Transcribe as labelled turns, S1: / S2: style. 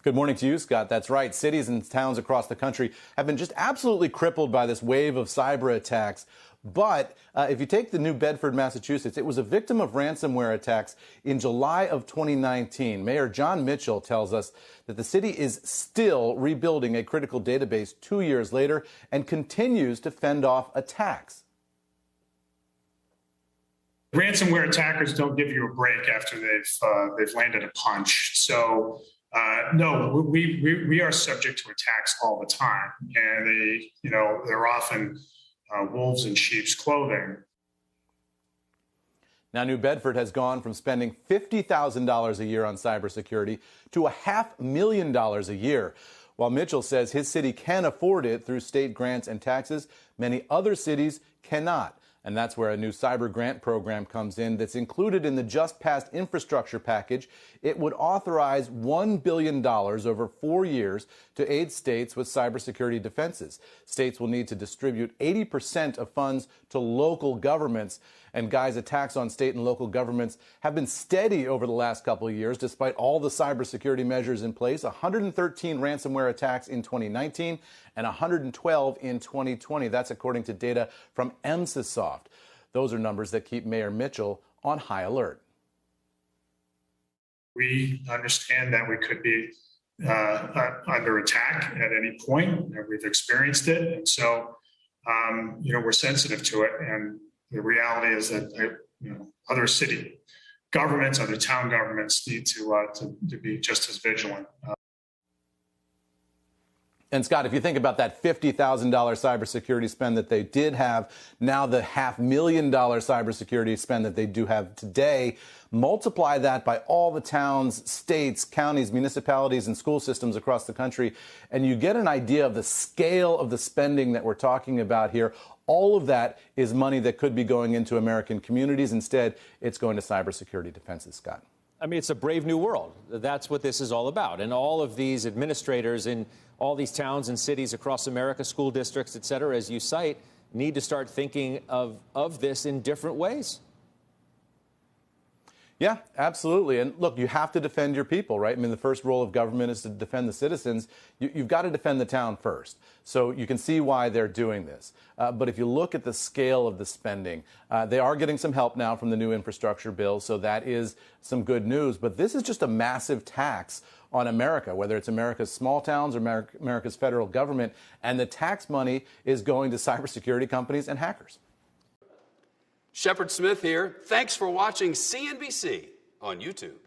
S1: Good morning to you, Scott. That's right. Cities and towns across the country have been just absolutely crippled by this wave of cyber attacks. But if you take the New Bedford, Massachusetts, it was a victim of ransomware attacks in July of 2019. Mayor John Mitchell tells us that the city is still rebuilding a critical database 2 years later and continues to fend off attacks.
S2: Ransomware attackers don't give you a break after they've landed a punch. So no, we are subject to attacks all the time, and they're often wolves in sheep's clothing.
S1: Now, New Bedford has gone from spending $50,000 a year on cybersecurity to $500,000 a year. While Mitchell says his city can afford it through state grants and taxes, many other cities cannot. And that's where a new cyber grant program comes in that's included in the just passed infrastructure package. It would authorize $1 billion over 4 years to aid states with cybersecurity defenses. States will need to distribute 80% of funds to local governments. And guys, attacks on state and local governments have been steady over the last couple of years, despite all the cybersecurity measures in place. 113 ransomware attacks in 2019 and 112 in 2020. That's according to data from MSISoft. Those are numbers that keep Mayor Mitchell on high alert.
S2: We understand that we could be under attack at any point. We've experienced it. And so, we're sensitive to it. And the reality is that other city governments, other town governments need to be just as vigilant.
S1: And Scott, if you think about that $50,000 cybersecurity spend that they did have, now the $500,000 cybersecurity spend that they do have today, multiply that by all the towns, states, counties, municipalities, and school systems across the country, and you get an idea of the scale of the spending that we're talking about here. All of that is money that could be going into American communities. Instead, it's going to cybersecurity defenses, Scott.
S3: I mean, it's a brave new world. That's what this is all about. And all of these administrators in all these towns and cities across America, school districts, et cetera, as you cite, need to start thinking of this in different ways.
S1: Yeah, absolutely. And look, you have to defend your people, right? I mean, the first role of government is to defend the citizens. You've got to defend the town first. So you can see why they're doing this. But if you look at the scale of the spending, they are getting some help now from the new infrastructure bill. So that is some good news. But this is just a massive tax on America, whether it's America's small towns or America's federal government. And the tax money is going to cybersecurity companies and hackers.
S4: Shepard Smith here. Thanks for watching CNBC on YouTube.